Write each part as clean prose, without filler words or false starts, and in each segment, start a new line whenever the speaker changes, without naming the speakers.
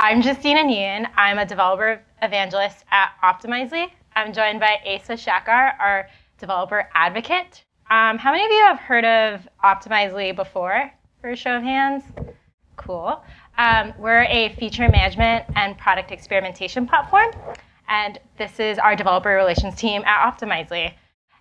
I'm Justina Nguyen. I'm a developer evangelist at Optimizely. I'm joined by Asa Schachar, our developer advocate. How many of you have heard of Optimizely before, for a show of hands? Cool. We're a feature management and product experimentation platform, and this is our developer relations team at Optimizely.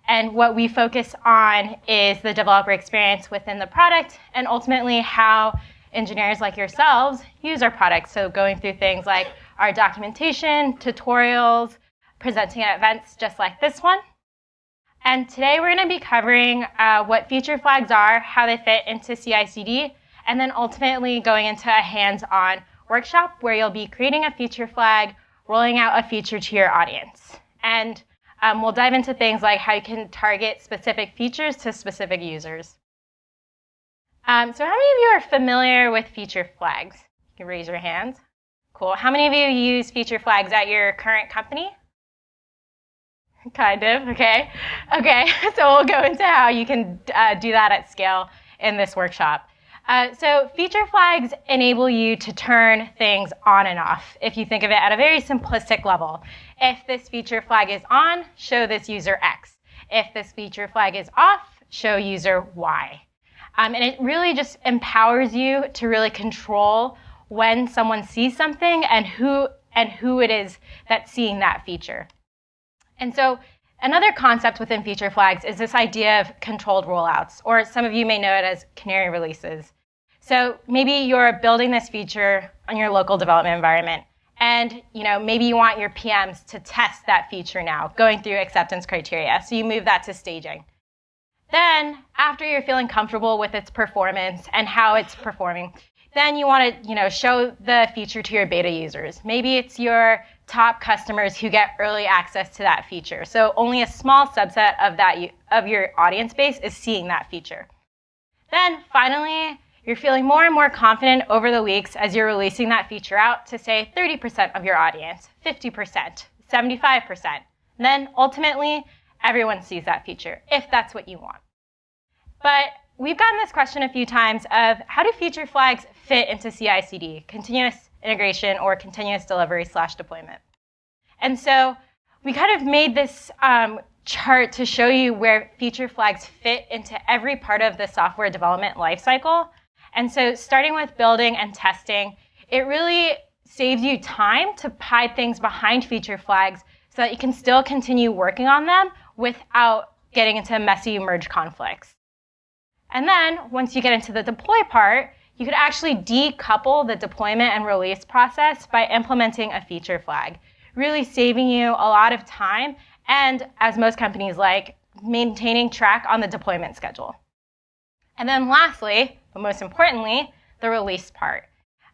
And what we focus on is the developer experience within the product and ultimately how engineers like yourselves use our product. So going through things like our documentation, tutorials, presenting at events just like this one. And today we're going to be covering what feature flags are, how they fit into CICD, and then ultimately going into a hands-on workshop where you'll be creating a feature flag, rolling out a feature to your audience. And we'll dive into things like how you can target specific features to specific users. So how many of you are familiar with feature flags? You can raise your hands. Cool. How many of you use feature flags at your current company? Kind of, okay. Okay, so we'll go into how you can do that at scale in this workshop. So feature flags enable you to turn things on and off. If you think of it at a very simplistic level, if this feature flag is on, show this user X. If this feature flag is off, show user Y. And it really just empowers you to really control when someone sees something and who it is that's seeing that feature. And so another concept within feature flags is this idea of controlled rollouts, or some of you may know it as canary releases. So maybe you're building this feature on your local development environment, and maybe you want your PMs to test that feature now, going through acceptance criteria. So you move that to staging. Then, after you're feeling comfortable with its performance and how it's performing, then you want to, show the feature to your beta users. Maybe it's your top customers who get early access to that feature. So only a small subset of your audience base is seeing that feature. Then, finally, you're feeling more and more confident over the weeks as you're releasing that feature out to, say, 30% of your audience, 50%, 75%. And then, ultimately, everyone sees that feature, if that's what you want. But we've gotten this question a few times of how do feature flags fit into CICD, continuous integration or continuous delivery / deployment. And so we kind of made this chart to show you where feature flags fit into every part of the software development lifecycle. And so starting with building and testing, it really saves you time to hide things behind feature flags so that you can still continue working on them without getting into messy merge conflicts. And then once you get into the deploy part, you could actually decouple the deployment and release process by implementing a feature flag, really saving you a lot of time and, as most companies like, maintaining track on the deployment schedule. And then lastly, but most importantly, the release part.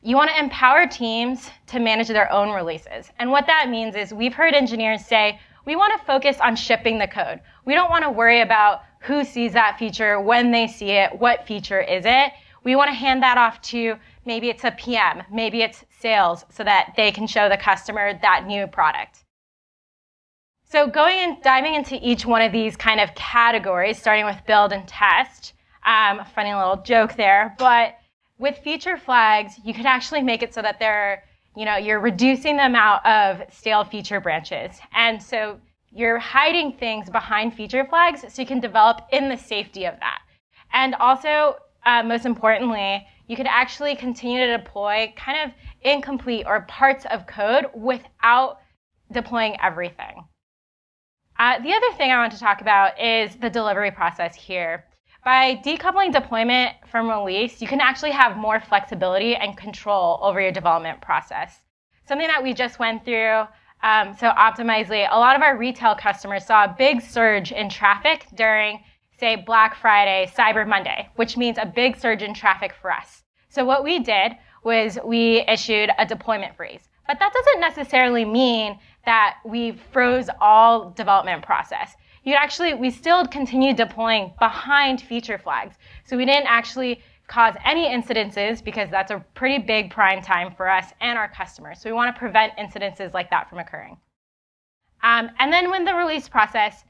You want to empower teams to manage their own releases. And what that means is we've heard engineers say, we want to focus on shipping the code. We don't want to worry about who sees that feature, when they see it, what feature is it. We want to hand that off to maybe it's a PM, maybe it's sales, so that they can show the customer that new product. So going and diving into each one of these kind of categories, starting with build and test, funny little joke there, but with feature flags, you could actually make it so that you're reducing the amount of stale feature branches. And so you're hiding things behind feature flags so you can develop in the safety of that. And also, most importantly, you could actually continue to deploy kind of incomplete or parts of code without deploying everything. The other thing I want to talk about is the delivery process here. By decoupling deployment from release, you can actually have more flexibility and control over your development process. Something that we just went through, so Optimizely, a lot of our retail customers saw a big surge in traffic during, say, Black Friday, Cyber Monday, which means a big surge in traffic for us. So what we did was we issued a deployment freeze. But that doesn't necessarily mean that we froze all development process. We still continued deploying behind feature flags. So we didn't actually cause any incidences because that's a pretty big prime time for us and our customers. So we want to prevent incidences like that from occurring. And then when the release process,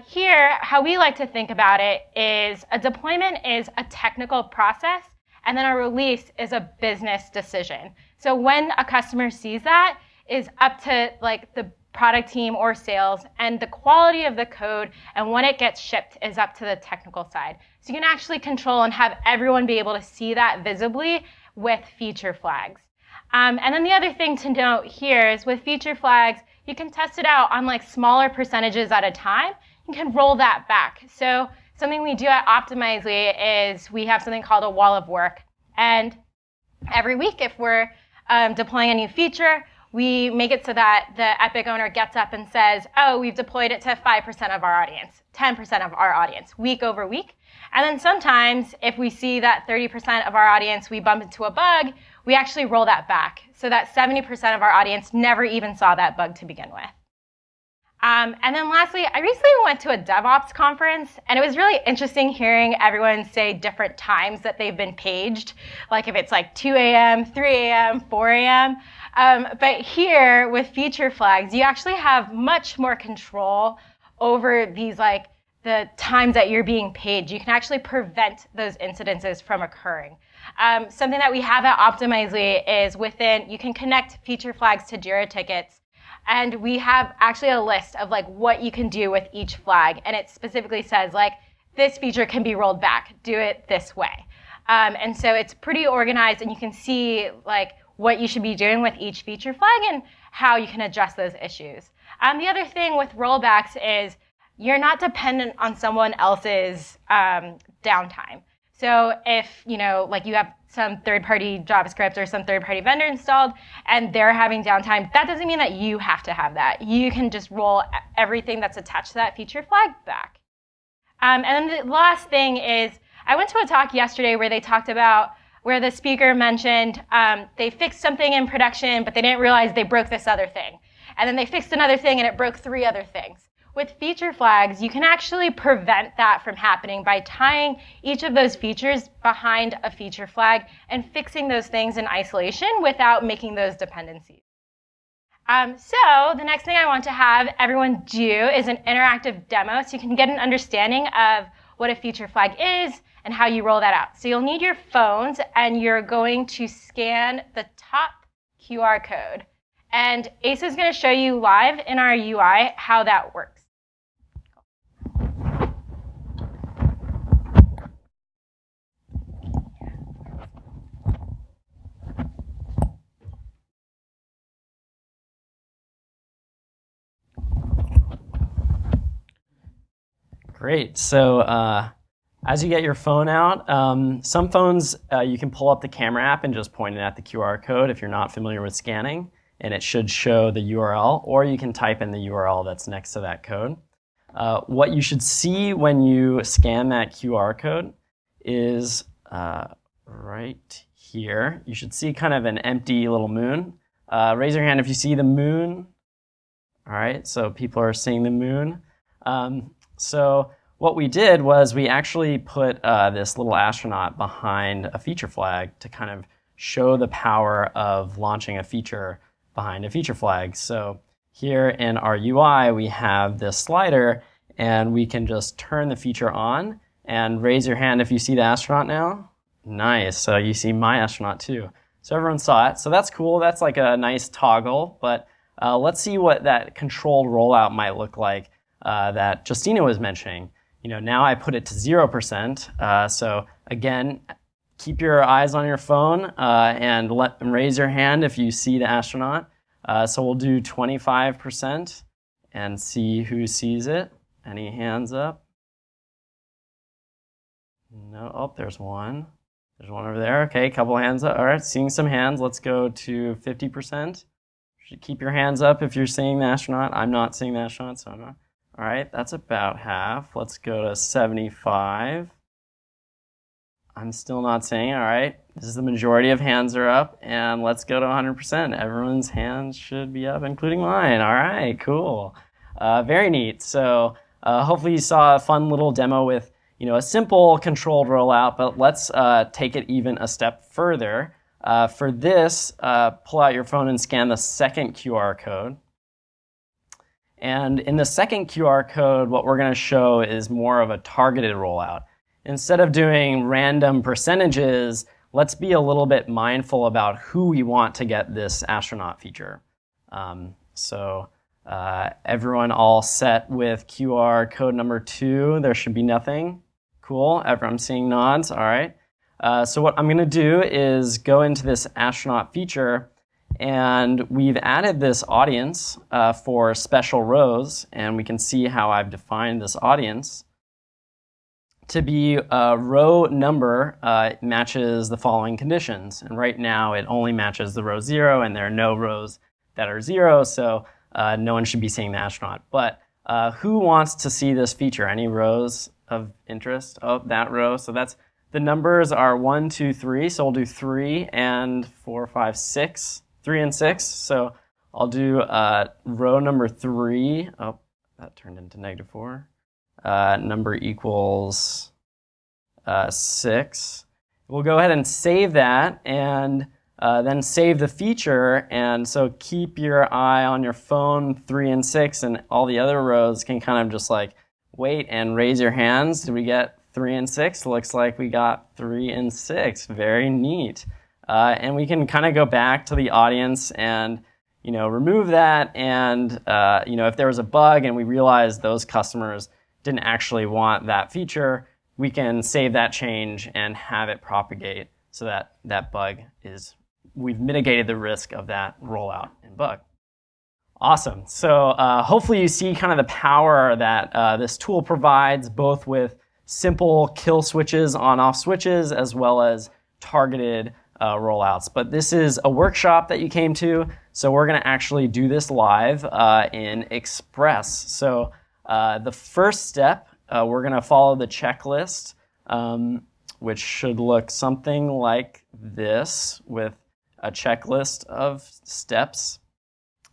here, how we like to think about it is a deployment is a technical process, and then a release is a business decision. So when a customer sees that, is up to like the product team or sales, and the quality of the code and when it gets shipped is up to the technical side. So you can actually control and have everyone be able to see that visibly with feature flags. And then the other thing to note here is with feature flags, you can test it out on like smaller percentages at a time. You can roll that back. So something we do at Optimizely is we have something called a wall of work. And every week, if we're deploying a new feature, we make it so that the Epic owner gets up and says, oh, we've deployed it to 5% of our audience, 10% of our audience, week over week. And then sometimes, if we see that 30% of our audience, we bump into a bug, we actually roll that back so that 70% of our audience never even saw that bug to begin with. And then lastly, I recently went to a DevOps conference, and it was really interesting hearing everyone say different times that they've been paged, like if it's like 2 a.m., 3 a.m., 4 a.m. But here, with feature flags, you actually have much more control over these, like, the times that you're being paged. You can actually prevent those incidences from occurring. Something that we have at Optimizely is you can connect feature flags to Jira tickets. And we have actually a list of like what you can do with each flag. And it specifically says like, this feature can be rolled back, do it this way. And so it's pretty organized, and you can see like what you should be doing with each feature flag and how you can address those issues. The other thing with rollbacks is you're not dependent on someone else's downtime. So if, like you have some third-party JavaScript or some third-party vendor installed and they're having downtime, that doesn't mean that you have to have that. You can just roll everything that's attached to that feature flag back. And then the last thing is, I went to a talk yesterday where they talked about where the speaker mentioned they fixed something in production, but they didn't realize they broke this other thing. And then they fixed another thing and it broke 3 other things. With feature flags, you can actually prevent that from happening by tying each of those features behind a feature flag and fixing those things in isolation without making those dependencies. So the next thing I want to have everyone do is an interactive demo so you can get an understanding of what a feature flag is and how you roll that out. So you'll need your phones, and you're going to scan the top QR code. And Asa is going to show you live in our UI how that works.
Great. So as you get your phone out, some phones you can pull up the camera app and just point it at the QR code if you're not familiar with scanning, and it should show the URL, or you can type in the URL that's next to that code. What you should see when you scan that QR code is right here. You should see kind of an empty little moon. Raise your hand if you see the moon. All right, so people are seeing the moon. So what we did was we actually put this little astronaut behind a feature flag to kind of show the power of launching a feature behind a feature flag. So here in our UI, we have this slider, and we can just turn the feature on. And raise your hand if you see the astronaut now. Nice. So you see my astronaut too. So everyone saw it. So that's cool. That's like a nice toggle. But let's see what that controlled rollout might look like that Justina was mentioning. Now I put it to 0%. So again, keep your eyes on your phone and raise your hand if you see the astronaut. So we'll do 25% and see who sees it. Any hands up? No. Oh, there's one. There's one over there. Okay, couple hands up. All right, seeing some hands. Let's go to 50%. Keep your hands up if you're seeing the astronaut. I'm not seeing the astronaut, so I'm not. All right, that's about half. Let's go to 75. I'm still not seeing. All right, this is the majority of hands are up, and let's go to 100%. Everyone's hands should be up, including mine. All right, cool. Very neat. So hopefully you saw a fun little demo with a simple controlled rollout, but let's take it even a step further. For this, pull out your phone and scan the second QR code. And in the second QR code, what we're going to show is more of a targeted rollout. Instead of doing random percentages, let's be a little bit mindful about who we want to get this astronaut feature. Everyone all set with QR code number 2. There should be nothing. Cool. I'm seeing nods. All right. So what I'm going to do is go into this astronaut feature, and we've added this audience for special rows, and we can see how I've defined this audience to be row number matches the following conditions. And right now it only matches the row 0, and there are no rows that are 0, so no one should be seeing the astronaut. But who wants to see this feature? Any rows of interest? Oh, that row. So that's the numbers are 1, 2, 3. So we'll do 3 and 4, 5, 6. 3 and 6. So I'll do row number 3. Oh, that turned into -4. Number equals 6. We'll go ahead and save that, and then save the feature. And so keep your eye on your phone. 3 and 6 and all the other rows can kind of just like wait and raise your hands. Did we get 3 and 6? Looks like we got 3 and 6. Very neat. And we can kind of go back to the audience and remove that. And if there was a bug and we realized those customers didn't actually want that feature, we can save that change and have it propagate so that that bug we've mitigated the risk of that rollout and bug. Awesome. So hopefully you see kind of the power that this tool provides, both with simple kill switches, on-off switches, as well as targeted rollouts. But this is a workshop that you came to, so we're going to actually do this live in Express. So the first step, we're going to follow the checklist, which should look something like this, with a checklist of steps.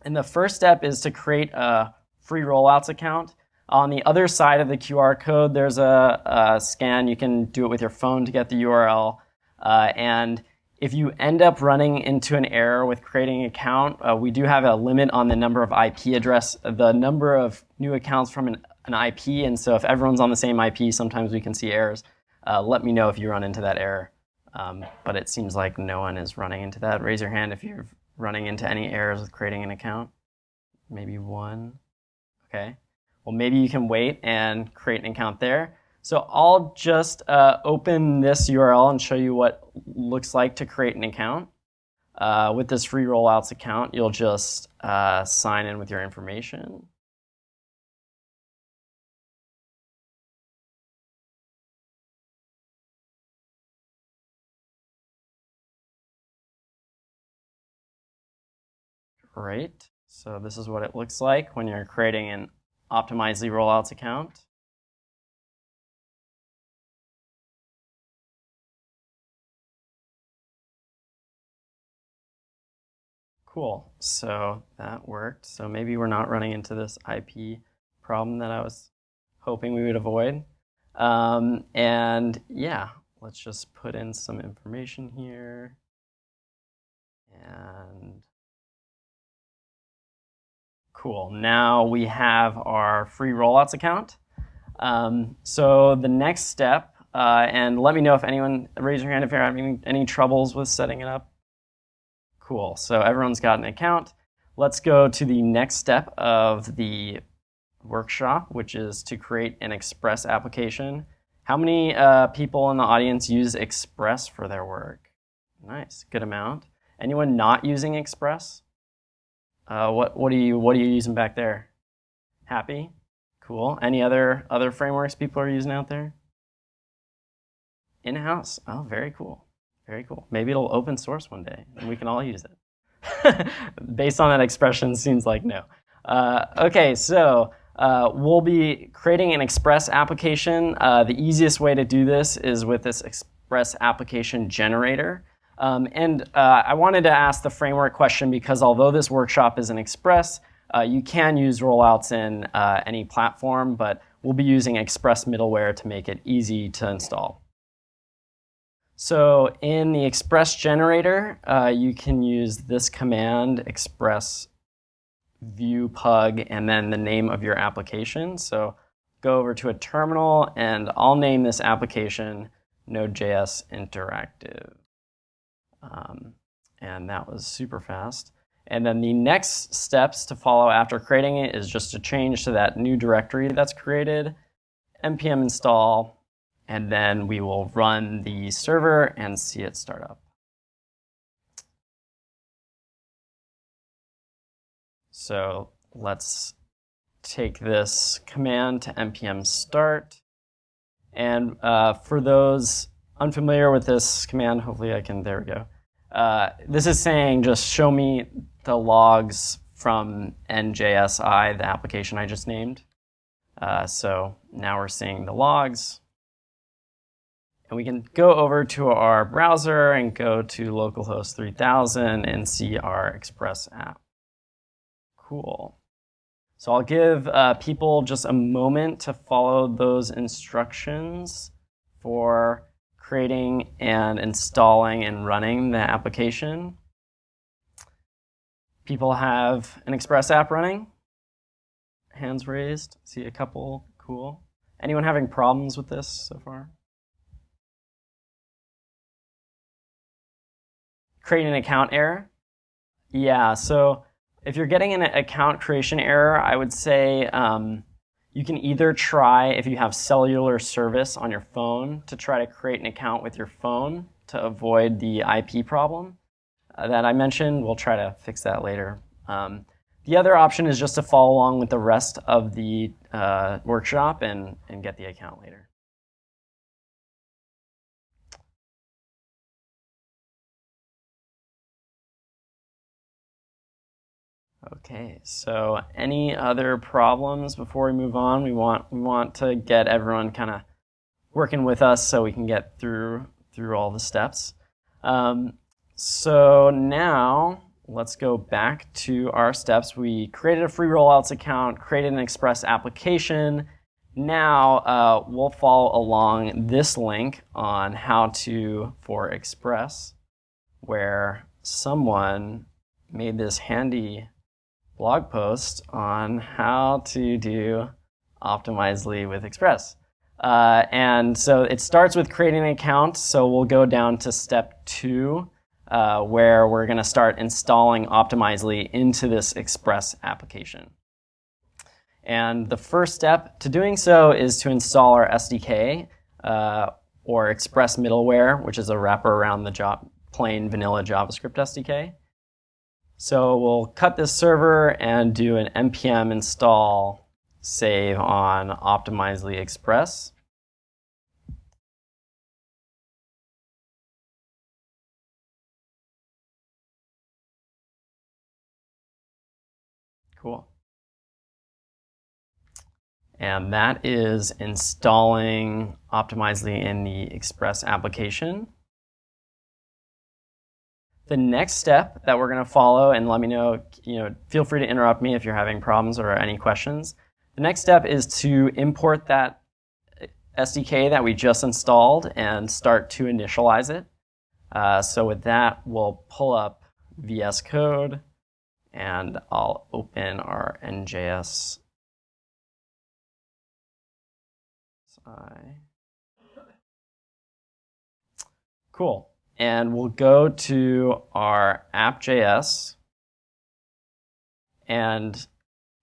And the first step is to create a free rollouts account. On the other side of the QR code, there's a scan. You can do it with your phone to get the URL. And if you end up running into an error with creating an account, we do have a limit on the number of IP address, the number of new accounts from an IP. And so if everyone's on the same IP, sometimes we can see errors. Let me know if you run into that error. But it seems like no one is running into that. Raise your hand if you're running into any errors with creating an account. Maybe one. Okay. Well, maybe you can wait and create an account there. So I'll just open this URL and show you what looks like to create an account. With this free rollouts account, you'll just sign in with your information. Great. So this is what it looks like when you're creating an Optimizely Rollouts account. Cool. So that worked. So maybe we're not running into this IP problem that I was hoping we would avoid. And yeah, let's just put in some information here. And cool. Now we have our free rollouts account. So the next step, and let me know if anyone, raise your hand if you're having any troubles with setting it up. Cool. So everyone's got an account. Let's go to the next step of the workshop, which is to create an Express application. How many people in the audience use Express for their work? Nice, good amount. Anyone not using Express? What are you using back there? Happy? Cool. Any other frameworks people are using out there? In-house. Oh, very cool. Very cool. Maybe it'll open source one day and we can all use it. Based on that expression, seems like no. Okay, so we'll be creating an Express application. The easiest way to do this is with this Express application generator. I wanted to ask the framework question because although this workshop is in Express, you can use rollouts in any platform, but we'll be using Express middleware to make it easy to install. So in the Express generator, you can use this command, express view pug, and then the name of your application. So go over to a terminal, and I'll name this application Node.js Interactive. And that was super fast. And then the next steps to follow after creating it is just to change to that new directory that's created, npm install, and then we will run the server and see it start up. So let's take this command to npm start. And for those unfamiliar with this command, hopefully I can, there we go. This is saying just show me the logs from NJSI, the application I just named. So now we're seeing the logs. And we can go over to our browser and go to localhost 3000 and see our Express app. Cool. So I'll give people just a moment to follow those instructions for creating and installing and running the application. People have an Express app running? Hands raised. See a couple. Cool. Anyone having problems with this so far? Creating an account error? Yeah, so if you're getting an account creation error, I would say you can either try, if you have cellular service on your phone, to try to create an account with your phone to avoid the IP problem that I mentioned. We'll try to fix that later. The other option is just to follow along with the rest of the workshop and get the account later. Okay, so any other problems before we move on? We want to get everyone kind of working with us so we can get through all the steps. So now let's go back to our steps. We created a free rollouts account, created an Express application. Now we'll follow along this link on how to for Express, where someone made this handy blog post on how to do Optimizely with Express. And so it starts with creating an account. So we'll go down to step 2, where we're going to start installing Optimizely into this Express application. And the first step to doing so is to install our SDK, or Express middleware, which is a wrapper around the plain vanilla JavaScript SDK. So we'll cut this server and do an npm install save on Optimizely Express. Cool. And that is installing Optimizely in the Express application. The next step that we're going to follow, and let me know, feel free to interrupt me if you're having problems or any questions. The next step is to import that SDK that we just installed and start to initialize it. So with that, we'll pull up VS Code, and I'll open our NJS. Cool. And we'll go to our app.js, and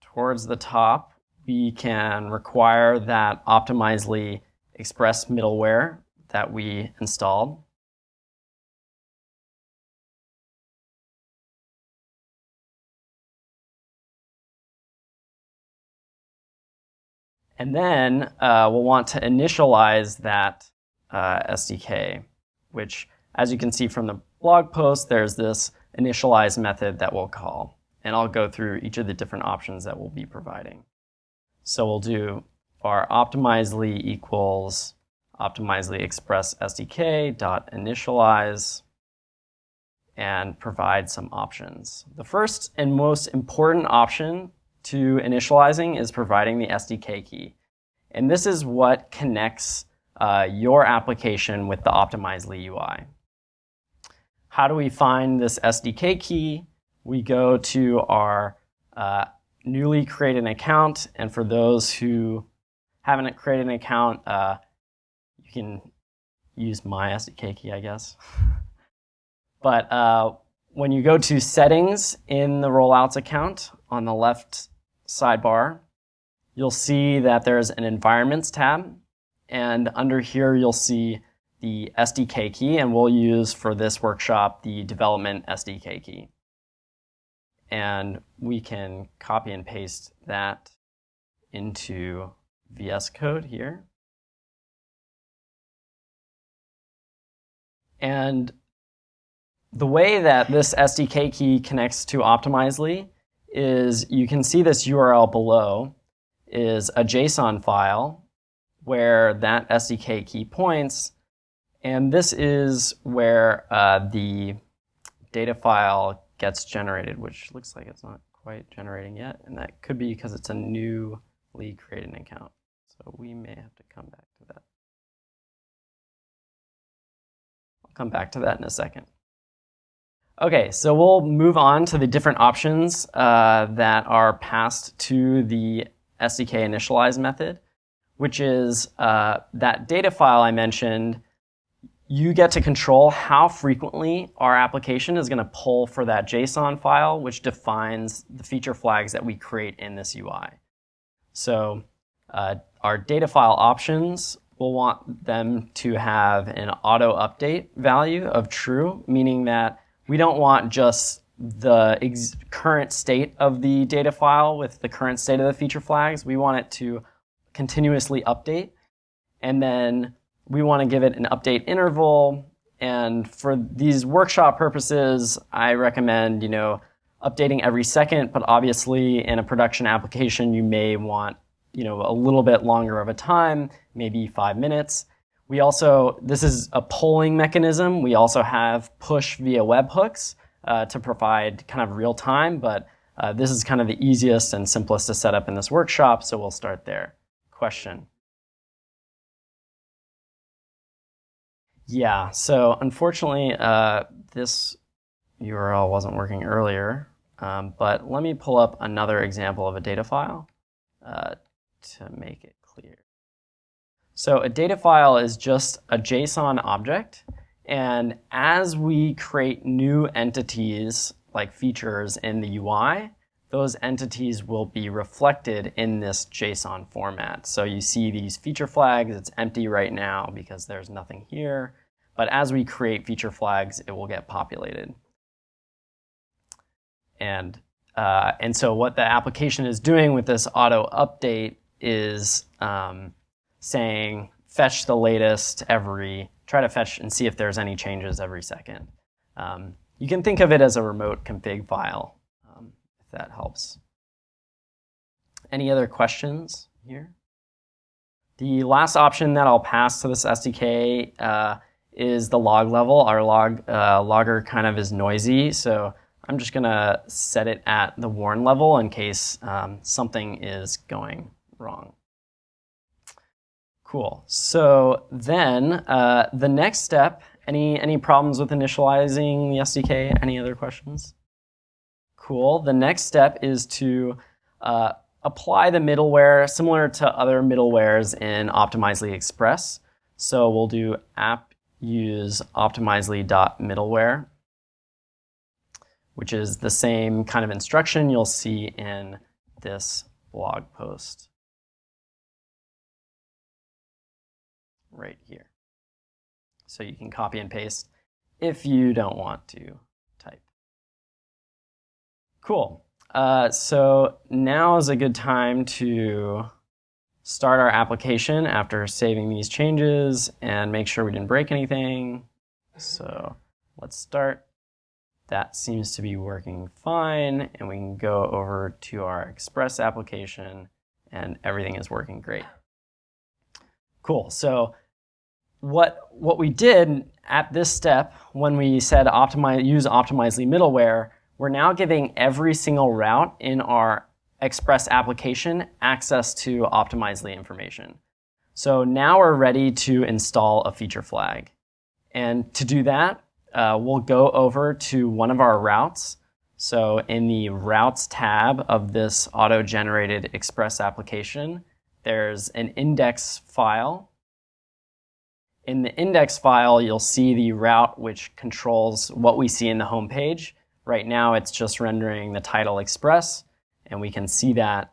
towards the top, we can require that Optimizely Express middleware that we installed. And then we'll want to initialize that SDK, which, as you can see from the blog post, there's this initialize method that we'll call. And I'll go through each of the different options that we'll be providing. So we'll do our Optimizely equals Optimizely Express SDK dot initialize and provide some options. The first and most important option to initializing is providing the SDK key. And this is what connects your application with the Optimizely UI. How do we find this SDK key? We go to our newly created account, and for those who haven't created an account, you can use my SDK key, I guess. But when you go to settings in the Rollouts account on the left sidebar, you'll see that there's an environments tab. And under here, you'll see the SDK key. And we'll use for this workshop the development SDK key. And we can copy and paste that into VS Code here. And the way that this SDK key connects to Optimizely is you can see this URL below is a JSON file where that SDK key points. And this is where the data file gets generated, which looks like it's not quite generating yet. And that could be because it's a newly created account. So we may have to come back to that. I'll come back to that in a second. Okay, so we'll move on to the different options that are passed to the SDK initialize method, which is that data file I mentioned. You get to control how frequently our application is going to pull for that JSON file, which defines the feature flags that we create in this UI. So our data file options, we'll want them to have an auto update value of true, meaning that we don't want just the current state of the data file with the current state of the feature flags. We want it to continuously update. And then we want to give it an update interval. And for these workshop purposes, I recommend, updating every second. But obviously, in a production application, you may want, a little bit longer of a time, maybe 5 minutes. We also, this is a polling mechanism. We also have push via webhooks to provide kind of real time, but this is kind of the easiest and simplest to set up in this workshop, so we'll start there. Question? Yeah, so unfortunately, this URL wasn't working earlier, but let me pull up another example of a data file to make it clear. So a data file is just a JSON object. And as we create new entities like features in the UI, those entities will be reflected in this JSON format. So you see these feature flags. It's empty right now because there's nothing here. But as we create feature flags, it will get populated. And so what the application is doing with this auto update is saying, fetch the latest try to fetch and see if there's any changes every second. You can think of it as a remote config file, if that helps. Any other questions here? The last option that I'll pass to this SDK is the log level. Our logger kind of is noisy, so I'm just going to set it at the warn level in case something is going wrong. Cool. So then the next step, any problems with initializing the SDK? Any other questions? Cool. The next step is to apply the middleware similar to other middlewares in Optimizely Express. So we'll do app use optimizely.middleware, which is the same kind of instruction you'll see in this blog post. Right here. So you can copy and paste if you don't want to type. Cool. So now is a good time to start our application after saving these changes and make sure we didn't break anything. So let's start. That seems to be working fine. And we can go over to our Express application and everything is working great. Cool. So what we did at this step when we said use Optimizely middleware, we're now giving every single route in our Express application access to Optimizely information. So now we're ready to install a feature flag. And to do that, we'll go over to one of our routes. So in the Routes tab of this auto-generated Express application, there's an index file. In the index file, you'll see the route which controls what we see in the home page. Right now, it's just rendering the title Express, and we can see that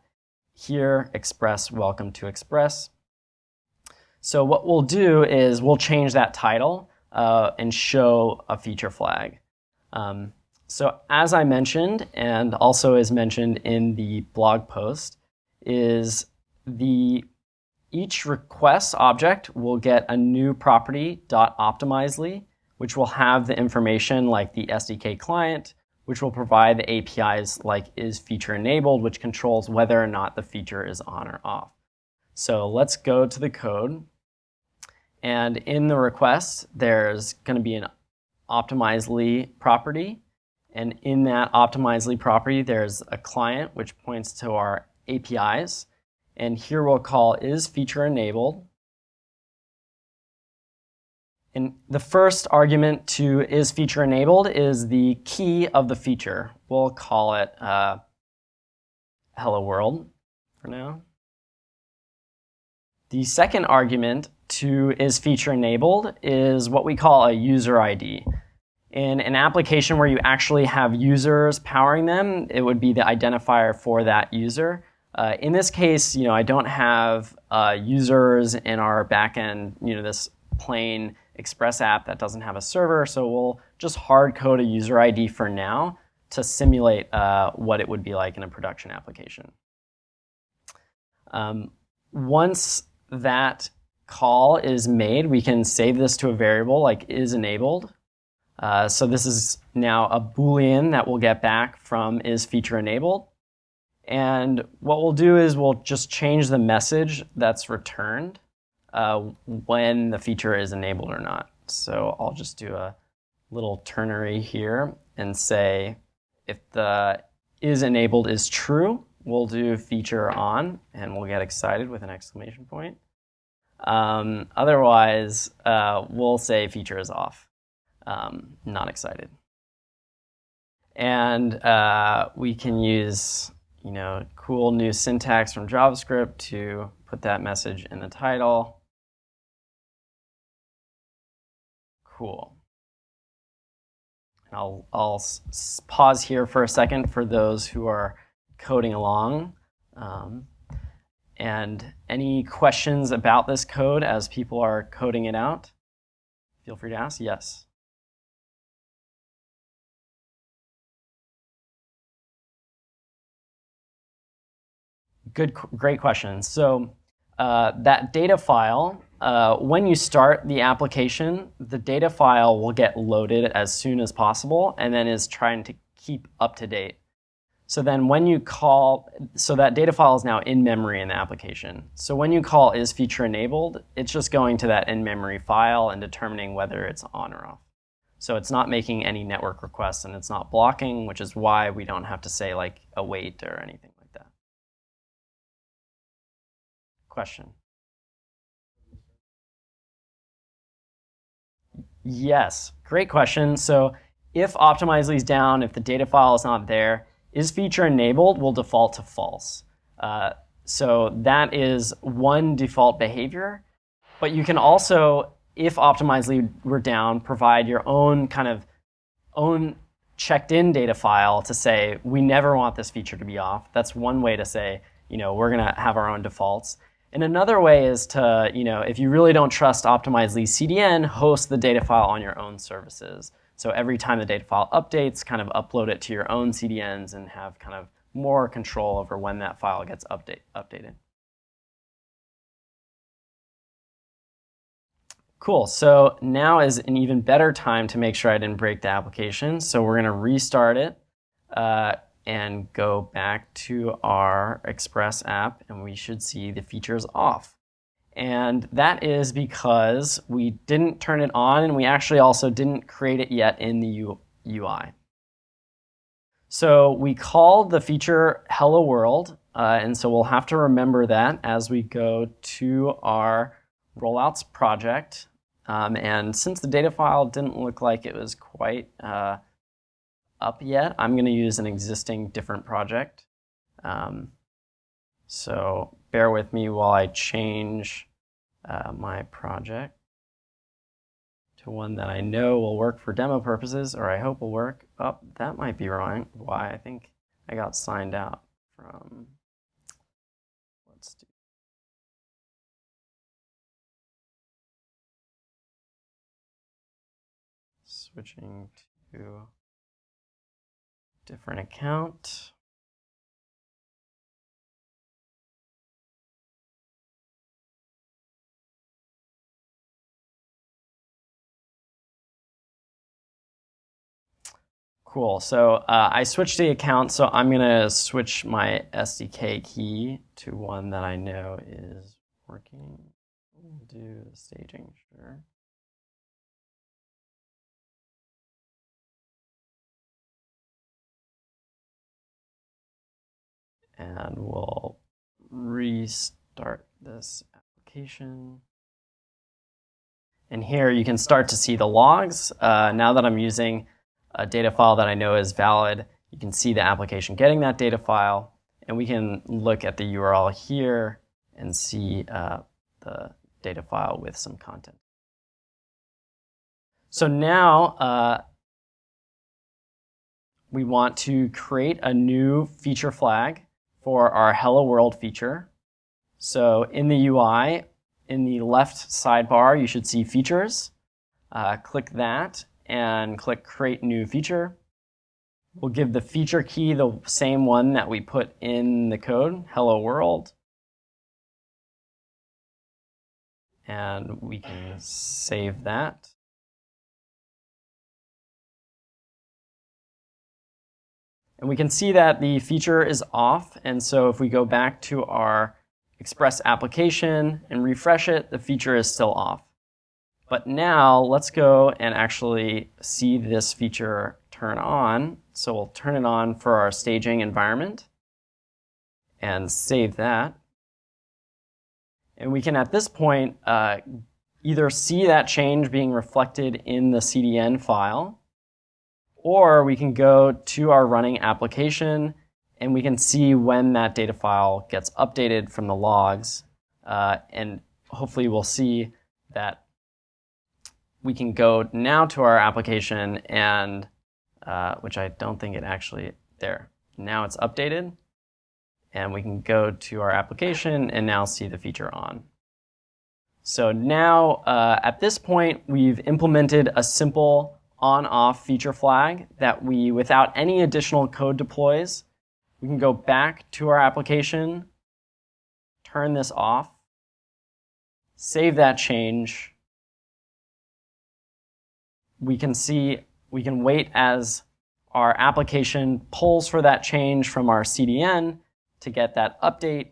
here, Express, welcome to Express. So what we'll do is we'll change that title and show a feature flag. So as I mentioned, and also is mentioned in the blog post, is each request object will get a new property .optimizely, which will have the information like the SDK client, which will provide the APIs like is feature enabled, which controls whether or not the feature is on or off. So let's go to the code. And in the request, there's going to be an optimizely property. And in that optimizely property, there's a client, which points to our APIs. And here we'll call is feature enabled. And the first argument to is feature enabled is the key of the feature. We'll call it hello world for now. The second argument to is feature enabled is what we call a user ID. In an application where you actually have users powering them, it would be the identifier for that user. In this case, I don't have users in our backend, this plain Express app that doesn't have a server, so we'll just hard code a user ID for now to simulate what it would be like in a production application. Once that call is made, we can save this to a variable like is enabled. So this is now a Boolean that we'll get back from is feature enabled. And what we'll do is we'll just change the message that's returned when the feature is enabled or not. So I'll just do a little ternary here and say if the is enabled is true, we'll do feature on, and we'll get excited with an exclamation point. Otherwise, we'll say feature is off, not excited. And we can use cool new syntax from JavaScript to put that message in the title. Cool. I'll pause here for a second for those who are coding along. And any questions about this code as people are coding it out? Feel free to ask. Yes. Great question. So that data file, when you start the application, the data file will get loaded as soon as possible and then is trying to keep up to date. So then when you call, so that data file is now in memory in the application. So when you call is feature enabled, it's just going to that in-memory file and determining whether it's on or off. So it's not making any network requests and it's not blocking, which is why we don't have to say like await or anything like that. Question? Yes, great question. So if optimizely is down, if the data file is not there, is feature enabled will default to false. So that is one default behavior. But you can also, if optimizely were down, provide your own own checked in data file to say, we never want this feature to be off. That's one way to say, we're going to have our own defaults. And another way is to, if you really don't trust optimizely CDN, host the data file on your own services. So every time the data file updates, kind of upload it to your own CDNs and have kind of more control over when that file gets updated. Cool, so now is an even better time to make sure I didn't break the application. So we're gonna restart it and go back to our Express app and we should see the features off. And that is because we didn't turn it on and we actually also didn't create it yet in the UI. So we called the feature hello world, and so we'll have to remember that as we go to our rollouts project. And since the data file didn't look like it was quite up yet, I'm going to use an existing different project. So bear with me while I change my project. to one that I know will work for demo purposes, or I hope will work. Oh, that might be wrong. Why? I think I got signed out from, let's do, switching to different account. Cool. So I switched the account, so I'm going to switch my SDK key to one that I know is working. We'll do the staging, sure. And we'll restart this application. And here you can start to see the logs. Now that I'm using a data file that I know is valid, you can see the application getting that data file. And we can look at the URL here and see the data file with some content. So now we want to create a new feature flag for our Hello World feature. So in the UI, in the left sidebar, you should see features. Click that and click Create New Feature. We'll give the feature key the same one that we put in the code, Hello World. And we can save that. And we can see that the feature is off. And so if we go back to our Express application and refresh it, the feature is still off. But now let's go and actually see this feature turn on. So we'll turn it on for our staging environment and save that. And we can, at this point, either see that change being reflected in the CDN file, or we can go to our running application and we can see when that data file gets updated from the logs. And hopefully we'll see that we can go now to our application and, which I don't think it actually, there. Now it's updated. And we can go to our application and now see the feature on. So now, at this point, we've implemented a simple on-off feature flag that we, without any additional code deploys, we can go back to our application, turn this off, save that change. We can wait as our application pulls for that change from our CDN to get that update.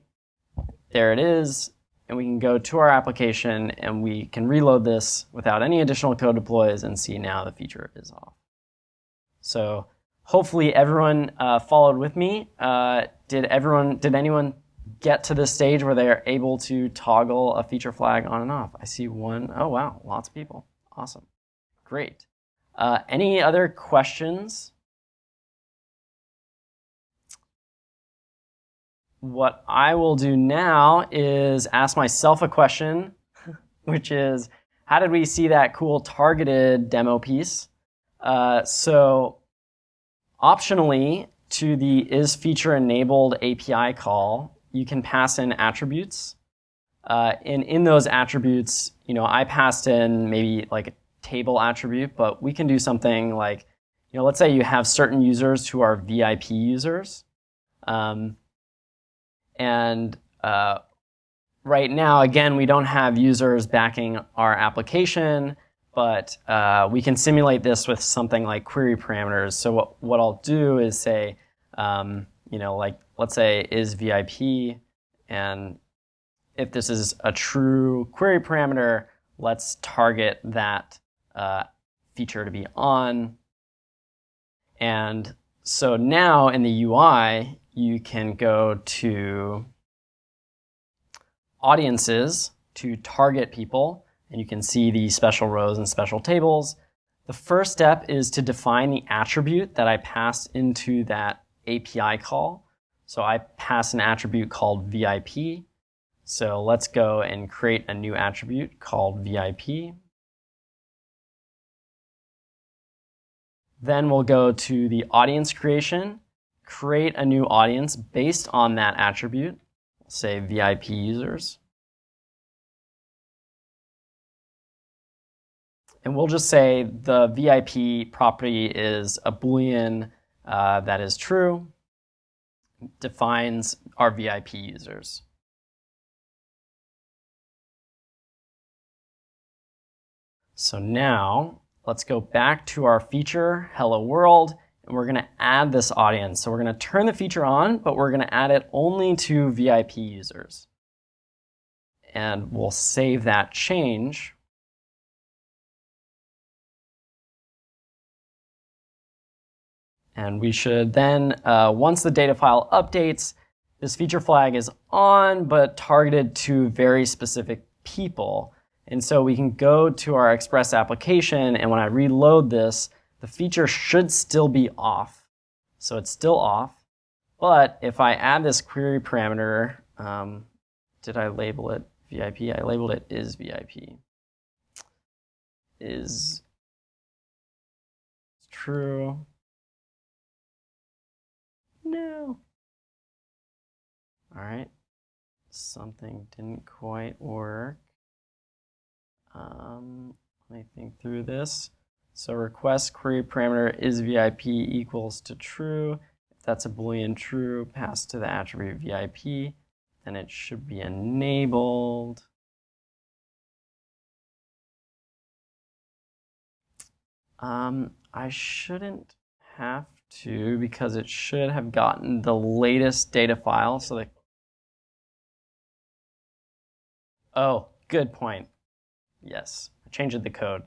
There it is. And we can go to our application and we can reload this without any additional code deploys and see now the feature is off. So hopefully everyone followed with me. Did anyone get to this stage where they are able to toggle a feature flag on and off? I see one. Oh, wow, lots of people. Awesome. Great. Any other questions? What I will do now is ask myself a question, which is, how did we see that cool targeted demo piece? So optionally, to the isFeatureEnabled API call, you can pass in attributes. And in those attributes, I passed in maybe like a table attribute, but we can do something like, let's say you have certain users who are VIP users. And right now, again, we don't have users backing our application, but we can simulate this with something like query parameters. So what I'll do is say, like let's say is VIP, and if this is a true query parameter, let's target that feature to be on. And so now in the UI, you can go to audiences to target people, and you can see the special rows and special tables. The first step is to define the attribute that I passed into that API call. So I pass an attribute called VIP. So let's go and create a new attribute called VIP. Then we'll go to the audience creation, create a new audience based on that attribute. We'll say VIP users. And we'll just say the VIP property is a Boolean that is true, defines our VIP users. So now let's go back to our feature, hello world, and we're going to add this audience. So we're going to turn the feature on, but we're going to add it only to VIP users. And we'll save that change. And we should then, once the data file updates, this feature flag is on, but targeted to very specific people. And so we can go to our Express application, and when I reload this, the feature should still be off. So it's still off. But if I add this query parameter, did I label it VIP? I labeled it is VIP. Is true. No. All right. Something didn't quite work. Let me think through this. So request query parameter is VIP equals to true. If that's a Boolean true, pass to the attribute VIP, then it should be enabled. I shouldn't have to, because it should have gotten the latest data file. So oh, good point. Yes, I changed the code.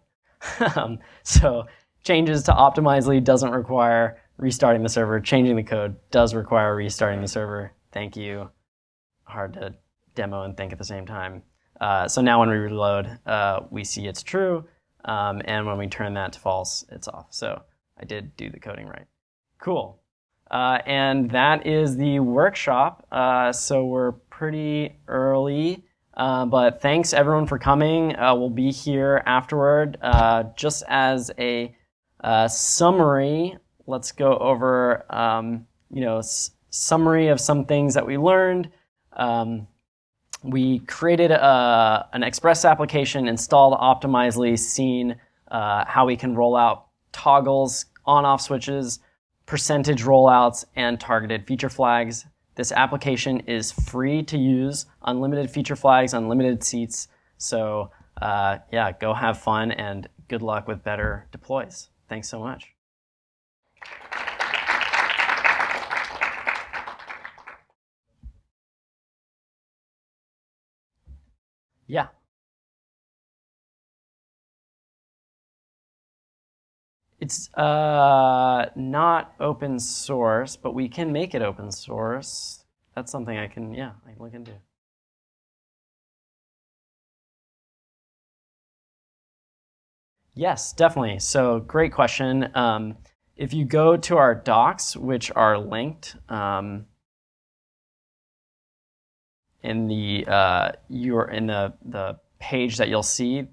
So changes to Optimizely doesn't require restarting the server. Changing the code does require restarting the server. Thank you. Hard to demo and think at the same time. So now when we reload, we see it's true. And when we turn that to false, it's off. So I did do the coding right. Cool. And that is the workshop. So we're pretty early. But thanks everyone for coming. We'll be here afterward. Just as a summary, let's go over summary of some things that we learned. We created an Express application, installed Optimizely, seen how we can roll out toggles, on-off switches, percentage rollouts, and targeted feature flags. This application is free to use, unlimited feature flags, unlimited seats. So yeah, go have fun and good luck with better deploys. Thanks so much. Yeah. It's not open source, but we can make it open source. That's something I can look into. Yes, definitely. So great question. If you go to our docs, which are linked in the page that you'll see,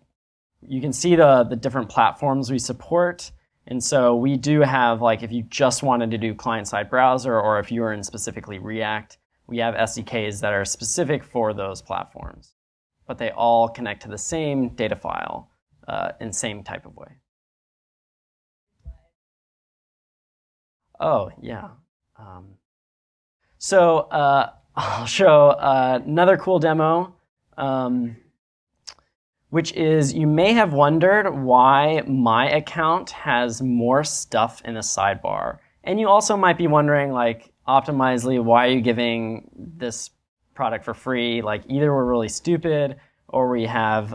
you can see the different platforms we support. And so we do have, like, if you just wanted to do client-side browser, or if you were in specifically React, we have SDKs that are specific for those platforms. But they all connect to the same data file in same type of way. Oh, yeah. So I'll show another cool demo. Which is, you may have wondered why my account has more stuff in the sidebar. And you also might be wondering, like, Optimizely, why are you giving this product for free? Like, either we're really stupid, or we have,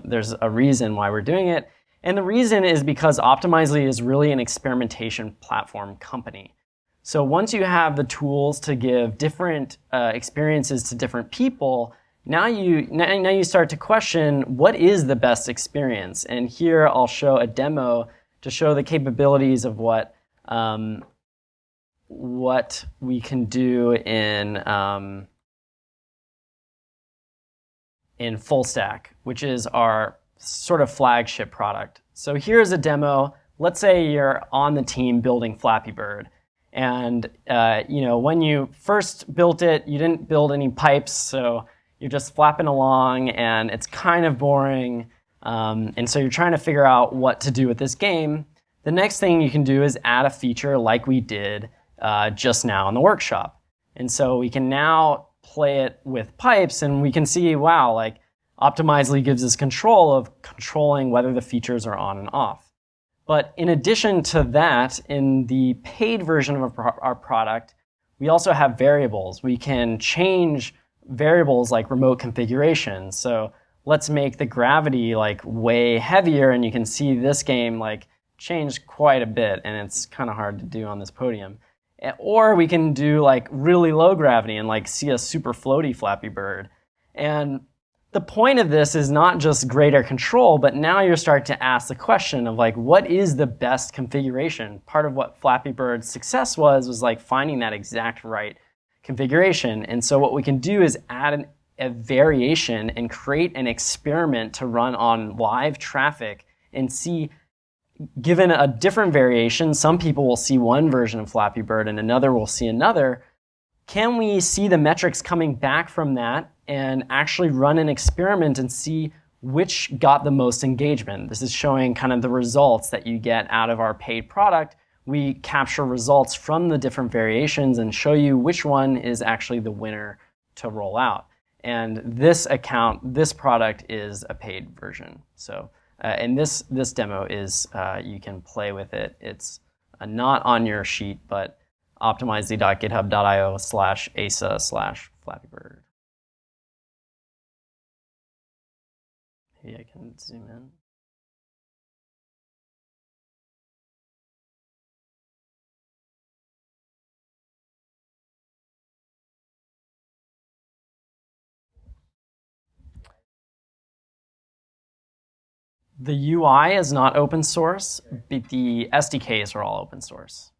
there's a reason why we're doing it. And the reason is because Optimizely is really an experimentation platform company. So once you have the tools to give different experiences to different people, now you start to question, what is the best experience? And here I'll show a demo to show the capabilities of what we can do in Full Stack, which is our sort of flagship product. So here's a demo let's say you're on the team building Flappy Bird. And when you first built it, you didn't build any pipes, so you're just flapping along, and it's kind of boring. And so you're trying to figure out what to do with this game. The next thing you can do is add a feature like we did just now in the workshop. And so we can now play it with pipes, and we can see, wow, like Optimizely gives us control of controlling whether the features are on and off. But in addition to that, in the paid version of our product, we also have variables. We can change variables like remote configuration. So let's make the gravity like way heavier, and you can see this game like changed quite a bit, and it's kind of hard to do on this podium. Or we can do like really low gravity and like see a super floaty Flappy Bird. And the point of this is not just greater control, but now you're starting to ask the question of like, what is the best configuration? Part of what Flappy Bird's success was like finding that exact right configuration. And so what we can do is add a variation and create an experiment to run on live traffic and see, given a different variation, some people will see one version of Flappy Bird and another will see another. Can we see the metrics coming back from that and actually run an experiment and see which got the most engagement? This is showing kind of the results that you get out of our paid product. We capture results from the different variations and show you which one is actually the winner to roll out. And this product is a paid version. So, and this demo is, you can play with it. It's not on your sheet, but optimizely.github.io/asa/flappybird. Maybe I can zoom in. The UI is not open source, but the SDKs are all open source.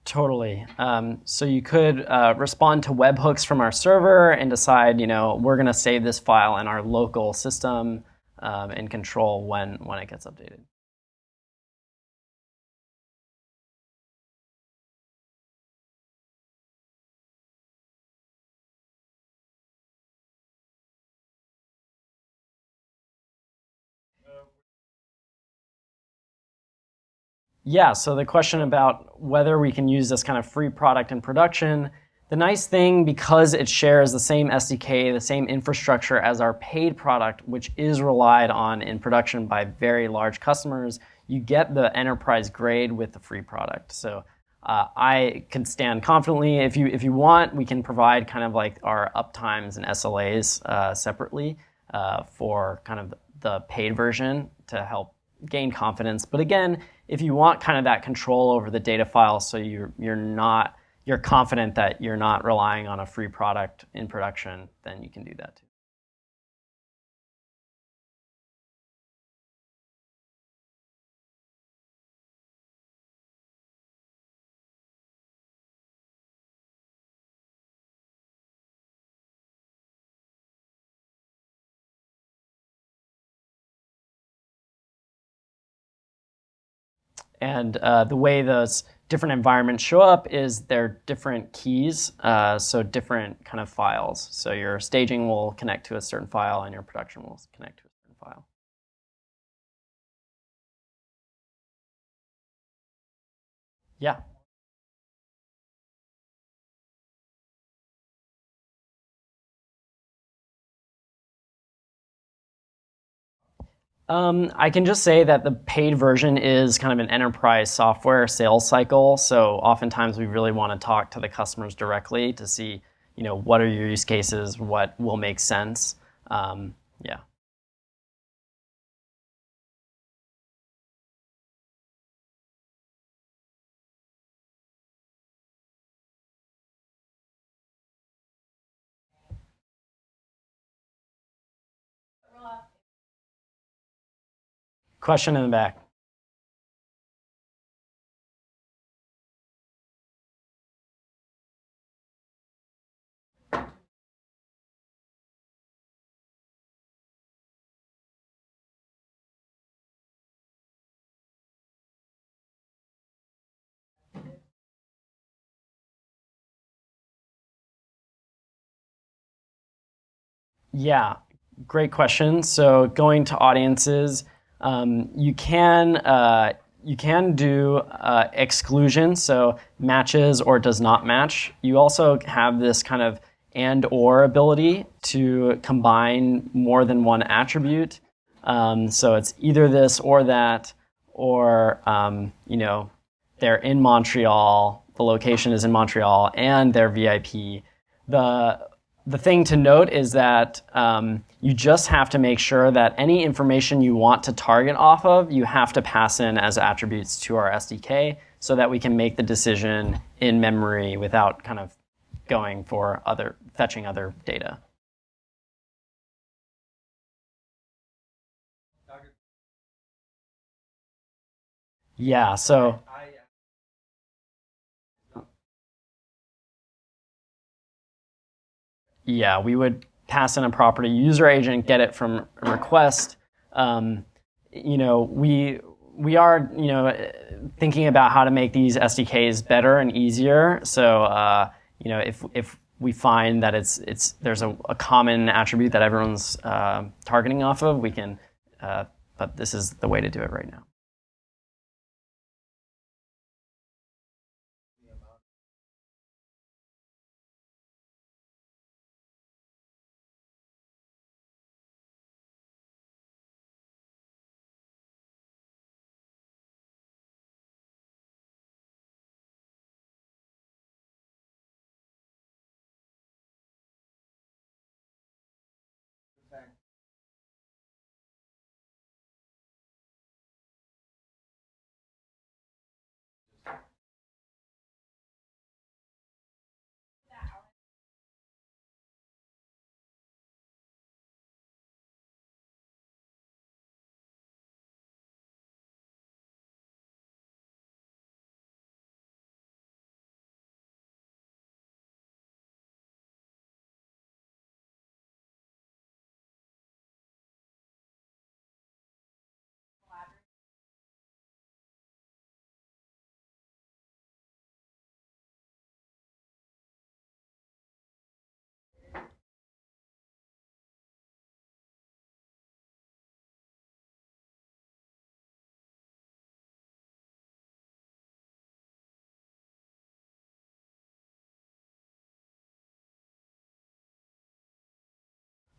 Totally. So you could respond to webhooks from our server and decide, we're going to save this file in our local system and control when it gets updated. Yeah, so the question about whether we can use this kind of free product in production, the nice thing, because it shares the same SDK, the same infrastructure as our paid product, which is relied on in production by very large customers, you get the enterprise grade with the free product. So I can stand confidently. If you want, we can provide kind of like our uptimes and SLAs separately for kind of the paid version to help gain confidence. But again, if you want kind of that control over the data file, so you're confident that you're not relying on a free product in production, then you can do that too. And the way those different environments show up is they're different keys, so different kind of files. So your staging will connect to a certain file, and your production will connect to a certain file. Yeah. I can just say that the paid version is kind of an enterprise software sales cycle. So oftentimes we really want to talk to the customers directly to see, what are your use cases, what will make sense. Yeah. Question in the back. Yeah, great question. So going to audiences, you can do exclusion, so matches or does not match. You also have this kind of and or ability to combine more than one attribute. So it's either this or that, or they're in Montreal, the location is in Montreal, and they're VIP. The thing to note is that you just have to make sure that any information you want to target off of, you have to pass in as attributes to our SDK so that we can make the decision in memory without kind of going for fetching other data. Yeah, so yeah, we would pass in a property user agent, get it from a request. We are thinking about how to make these SDKs better and easier. So if we find that there's a common attribute that everyone's targeting off of, we can. But this is the way to do it right now.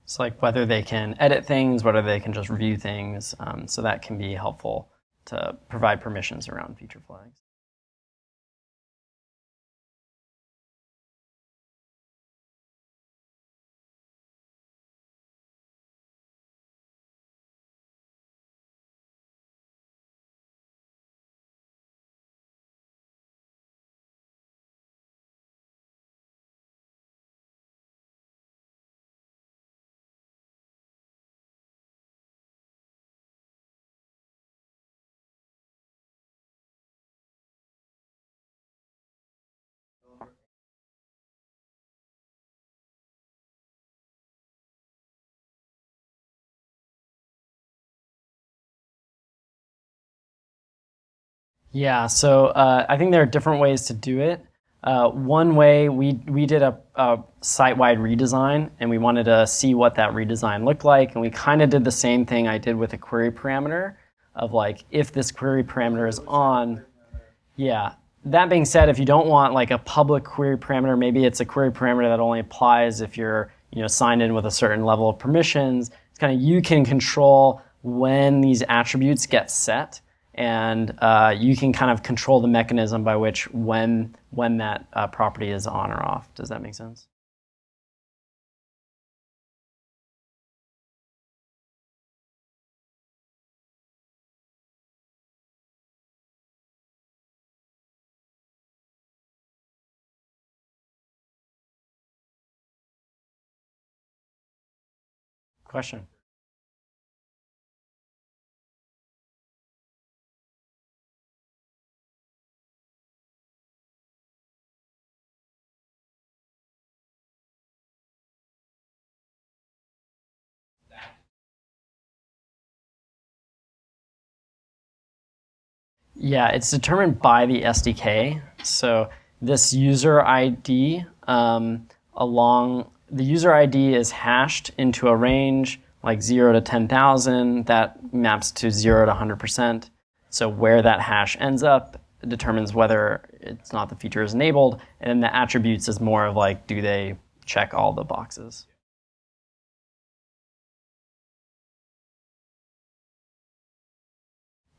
It's like whether they can edit things, whether they can just review things. So that can be helpful to provide permissions around feature flags. Yeah, so I think there are different ways to do it. One way, we did a site-wide redesign, and we wanted to see what that redesign looked like, and we kind of did the same thing I did with a query parameter of like, if this query parameter is on, yeah. That being said, if you don't want like a public query parameter, maybe it's a query parameter that only applies if you're signed in with a certain level of permissions. It's kind of you can control when these attributes get set, and you can kind of control the mechanism by which when that property is on or off. Does that make sense? Question. Yeah, it's determined by the SDK. So this user ID the user ID is hashed into a range like 0 to 10,000 that maps to 0 to 100%. So where that hash ends up determines whether it's not the feature is enabled, and then the attributes is more of like, do they check all the boxes?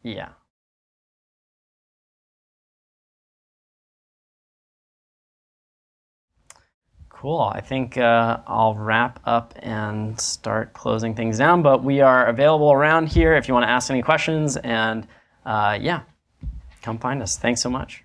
Yeah. Cool. I think I'll wrap up and start closing things down, but we are available around here if you want to ask any questions, and yeah, come find us. Thanks so much.